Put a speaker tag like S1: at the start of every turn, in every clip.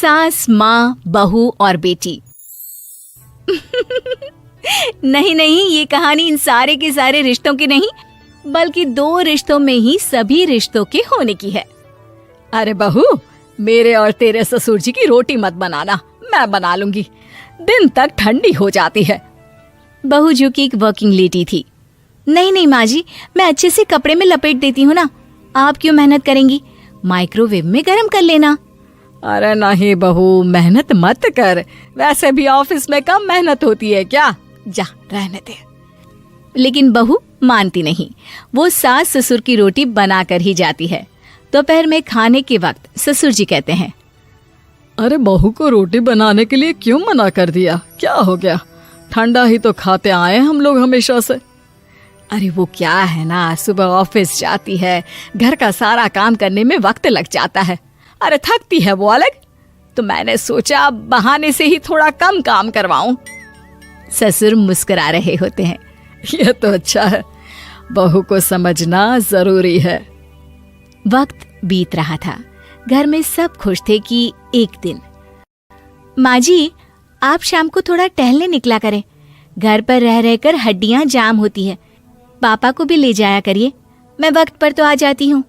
S1: सास, माँ, बहू और बेटी। नहीं नहीं, ये कहानी इन सारे के सारे रिश्तों की नहीं, बल्कि 2 रिश्तों में ही सभी रिश्तों के होने की है। अरे बहू, मेरे और तेरे ससुर जी की रोटी मत बनाना, मैं बना लूंगी, दिन तक ठंडी हो जाती है। बहू जो कि एक वर्किंग लेडी थी। नहीं नहीं माँ जी, मैं अच्छे से कपड़े में लपेट देती हूँ ना, आप क्यों मेहनत करेंगी, माइक्रोवेव में गर्म कर लेना। अरे नहीं बहू, मेहनत मत कर, वैसे भी ऑफिस में कम मेहनत होती है क्या, जा रहने दे। लेकिन बहू मानती नहीं, वो सास ससुर की रोटी बना कर ही जाती है। दोपहर में खाने के वक्त ससुर जी कहते हैं,
S2: अरे बहू को रोटी बनाने के लिए क्यों मना कर दिया, क्या हो गया, ठंडा ही तो खाते आए हम लोग हमेशा से।
S1: अरे वो क्या है ना, सुबह ऑफिस जाती है, घर का सारा काम करने में वक्त लग जाता है, अरे थकती है वो अलग, तो मैंने सोचा बहाने से ही थोड़ा कम काम करवाऊं। ससुर मुस्कुरा रहे होते हैं।
S2: ये तो अच्छा है, बहू को समझना जरूरी है।
S1: वक्त बीत रहा था, घर में सब खुश थे कि एक दिन, माँ जी आप शाम को थोड़ा टहलने निकला करें, घर पर रह रहकर हड्डियां जाम होती है, पापा को भी ले जाया करिए, मैं वक्त पर तो आ जाती हूँ।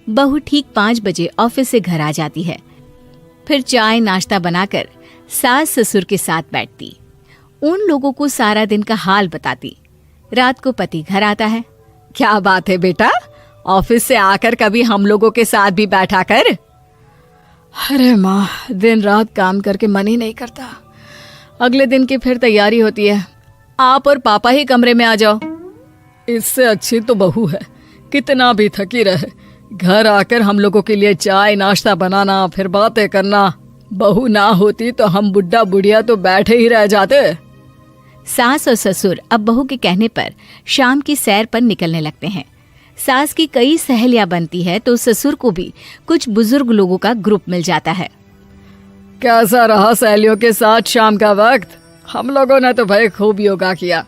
S1: बहू ठीक 5 बजे ऑफिस से घर आ जाती है, फिर चाय नाश्ता बनाकर सास ससुर के साथ बैठती, उन लोगों को सारा दिन का हाल बताती। रात को पति घर आता है।
S2: क्या बात है बेटा, ऑफिस से आकर कभी हम लोगों के साथ भी बैठा कर। अरे माँ, दिन रात काम करके मन ही नहीं करता, अगले दिन की फिर तैयारी होती है, आप और पापा ही कमरे में आ जाओ। इससे अच्छी तो बहू है, कितना भी थकी रहे, घर आकर हम लोगों के लिए चाय नाश्ता बनाना, फिर बातें करना। बहू ना होती तो हम बुढ़ा बुढ़िया तो बैठे ही रह जाते।
S1: सास और ससुर अब बहू के कहने पर शाम की सैर पर निकलने लगते हैं। सास की कई सहेलियां बनती है तो ससुर को भी कुछ बुजुर्ग लोगों का ग्रुप मिल जाता है।
S2: कैसा रहा सहेलियों के साथ शाम का वक्त? हम लोगों ने तो भाई खूब योगा किया।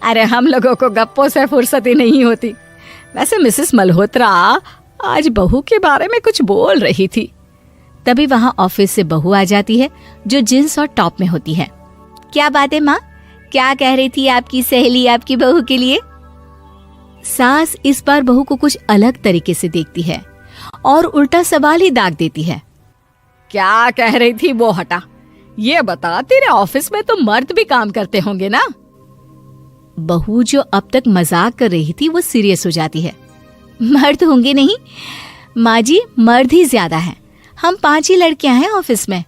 S1: अरे हम लोगों को गप्पों से फुर्सत ही नहीं होती। वैसे मिसेस मल्होत्रा आज बहू के बारे में कुछ बोल रही थी। तभी वहां ऑफिस से बहू आ जाती है जो जींस और टॉप में होती है। क्या बात है माँ, क्या कह रही थी आपकी सहेली आपकी बहू के लिए? सास इस बार बहू को कुछ अलग तरीके से देखती है और उल्टा सवाल ही दाग देती है।
S2: क्या कह रही थी वो हटा, ये बता, तेरे ऑफिस में तो मर्द भी काम करते होंगे ना?
S1: बहू जो अब तक मजाक कर रही थी वो सीरियस हो जाती है। मर्द होंगे नहीं माँ जी, मर्द ही ज्यादा है, हम 5 ही लड़कियां हैं ऑफिस में।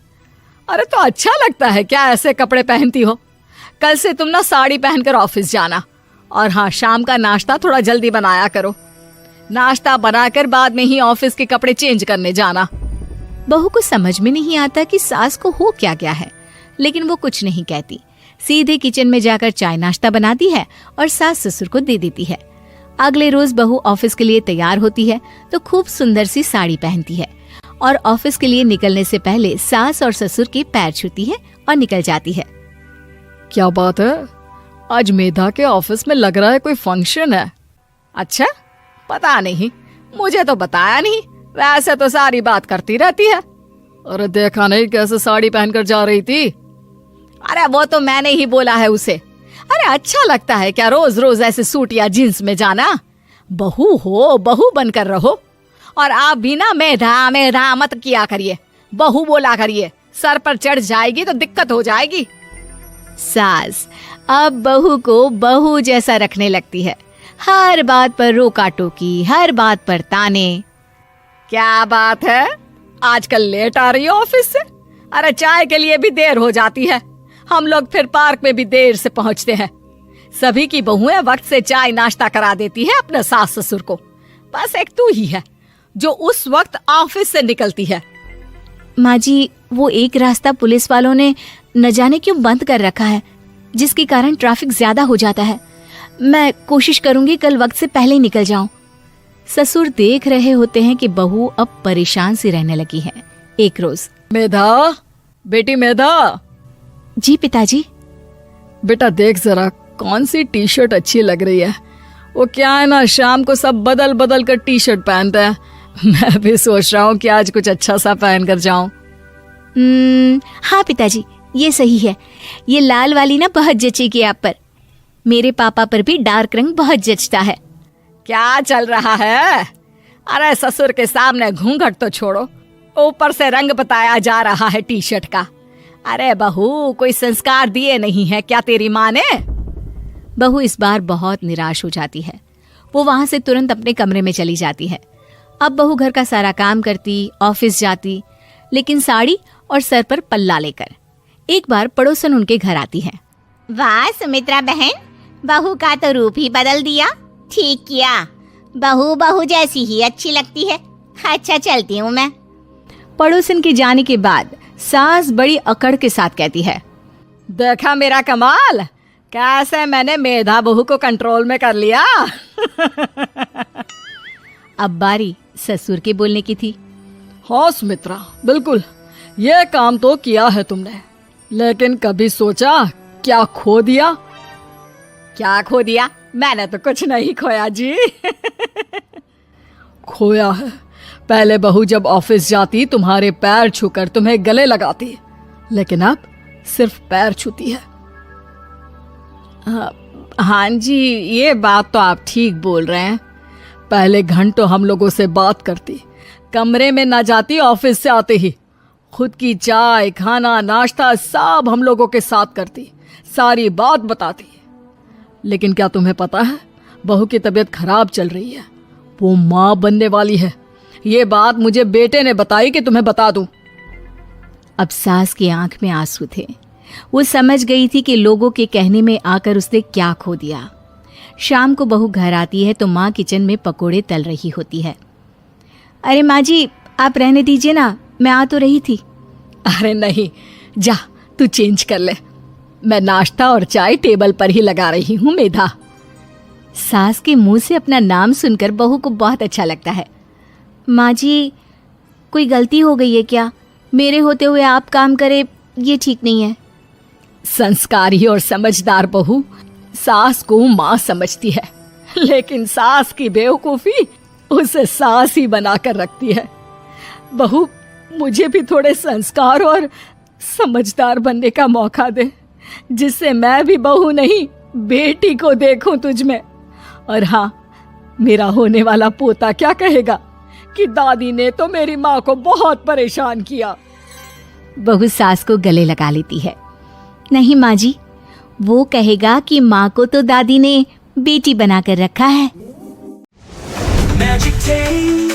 S2: अरे तो अच्छा लगता है क्या ऐसे कपड़े पहनती हो? कल से तुम ना साड़ी पहनकर ऑफिस जाना, और हाँ, शाम का नाश्ता थोड़ा जल्दी बनाया करो, नाश्ता बनाकर बाद में ही ऑफिस के कपड़े चेंज करने जाना।
S1: बहू को समझ में नहीं आता कि सास को हो क्या गया है, लेकिन वो कुछ नहीं कहती, सीधे किचन में जाकर चाय नाश्ता बनाती है और सास ससुर को दे देती है। अगले रोज बहू ऑफिस के लिए तैयार होती है तो खूब सुंदर सी साड़ी पहनती है और ऑफिस के लिए निकलने से पहले सास और ससुर के पैर छूती है और निकल जाती है।
S2: क्या बात है, आज मेधा के ऑफिस में लग रहा है कोई फंक्शन है। अच्छा, पता नहीं, मुझे तो बताया नहीं, वैसे तो सारी बात करती रहती है। अरे देखा नहीं कैसे साड़ी पहनकर जा रही थी?
S1: अरे वो तो मैंने ही बोला है उसे। अरे अच्छा लगता है क्या रोज रोज ऐसे सूट या जींस में जाना? बहू हो, बहू बनकर रहो। और आप भी ना मेधा मेधा मत किया करिए, बहू बोला करिए, सर पर चढ़ जाएगी तो दिक्कत हो जाएगी। सास अब बहू को बहू जैसा रखने लगती है, हर बात पर रोका टोकी, हर बात पर ताने।
S2: क्या बात है, आजकल लेट आ रही है ऑफिस से? अरे चाय के लिए भी देर हो जाती है, हम लोग फिर पार्क में भी देर से पहुंचते हैं। सभी की बहुएं वक्त से चाय नाश्ता करा देती है अपने सास ससुर को, बस एक तू ही है जो उस वक्त ऑफिस से निकलती है।
S1: माँ जी, वो एक रास्ता पुलिस वालों ने न जाने क्यों बंद कर रखा है, जिसके कारण ट्रैफिक ज्यादा हो जाता है। मैं कोशिश करूंगी कल वक्त से पहले ही निकल जाऊं। ससुर देख रहे होते हैं कि बहू अब परेशान सी रहने लगी है। एक रोज,
S2: मेधा, बेटी मेधा।
S1: जी पिताजी।
S2: बेटा देख जरा कौन सी टी शर्ट अच्छी लग रही है। वो क्या है ना, शाम को सब बदल बदल कर टी शर्ट पहनते हैं, मैं भी सोच रहा हूँ कि आज कुछ अच्छा सा पहन कर जाऊं।
S1: हाँ पिताजी, ये सही है। ये लाल वाली ना बहुत जचेगी आप पर। मेरे पापा पर भी डार्क रंग बहुत जचता है।
S2: क्या चल रहा है? अरे ससुर के सामने घूंघट तो छोड़ो, ऊपर से रंग बताया जा रहा है टी शर्ट का। अरे बहू, कोई संस्कार दिए नहीं है क्या तेरी माँ ने?
S1: बहू इस बार बहुत निराश हो जाती है। वो वहां से तुरंत अपने कमरे में चली जाती है। अब बहू घर का सारा काम करती, ऑफिस जाती, लेकिन साड़ी और सर पर पल्ला लेकर। एक बार पड़ोसन उनके घर आती है।
S3: वाह सुमित्रा बहन, बहू का तो रूप ही बदल दिया। ठीक किया, बहू बहू जैसी ही अच्छी लगती है। अच्छा चलती हूँ मैं।
S1: पड़ोसन के जाने के बाद सास बड़ी अकड़ के साथ कहती है,
S2: देखा मेरा कमाल, कैसे मैंने मेधा बहू को कंट्रोल में कर लिया।
S1: अब बारी ससुर के बोलने की थी।
S2: हाँ सुमित्रा, बिल्कुल ये काम तो किया है तुमने, लेकिन कभी सोचा क्या खो दिया? क्या खो दिया? मैंने तो कुछ नहीं खोया जी। खोया है, पहले बहू जब ऑफिस जाती तुम्हारे पैर छूकर तुम्हें गले लगाती, लेकिन अब सिर्फ पैर छूती है। हाँ जी, ये बात तो आप ठीक बोल रहे हैं। पहले घंटों हम लोगों से बात करती, कमरे में ना जाती, ऑफिस से आते ही खुद की चाय, खाना, नाश्ता सब हम लोगों के साथ करती, सारी बात बताती। लेकिन क्या तुम्हें पता है, बहू की तबीयत खराब चल रही है, वो माँ बनने वाली है। ये बात मुझे बेटे ने बताई कि तुम्हें बता दूं।
S1: अब सास की आंख में आंसू थे। वो समझ गई थी कि लोगों के कहने में आकर उसने क्या खो दिया। शाम को बहू घर आती है तो माँ किचन में पकोड़े तल रही होती है। अरे माँ जी, आप रहने दीजिए ना, मैं आ तो रही थी।
S2: अरे नहीं, जा तू चेंज कर ले, मैं नाश्ता और चाय टेबल पर ही लगा रही हूँ मेधा।
S1: सास के मुंह से अपना नाम सुनकर बहू को बहुत अच्छा लगता है। माँ जी, कोई गलती हो गई है क्या? मेरे होते हुए आप काम करे, ये ठीक नहीं है।
S2: संस्कारी और समझदार बहू सास को माँ समझती है, लेकिन सास की बेवकूफी उसे सास ही बनाकर रखती है। बहू, मुझे भी थोड़े संस्कार और समझदार बनने का मौका दे, जिससे मैं भी बहू नहीं बेटी को देखूं तुझ में। और हाँ, मेरा होने वाला पोता क्या कहेगा कि दादी ने तो मेरी माँ को बहुत परेशान किया।
S1: बहू सास को गले लगा लेती है। नहीं माँ जी, वो कहेगा कि माँ को तो दादी ने बेटी बनाकर रखा है।
S4: Magic Tape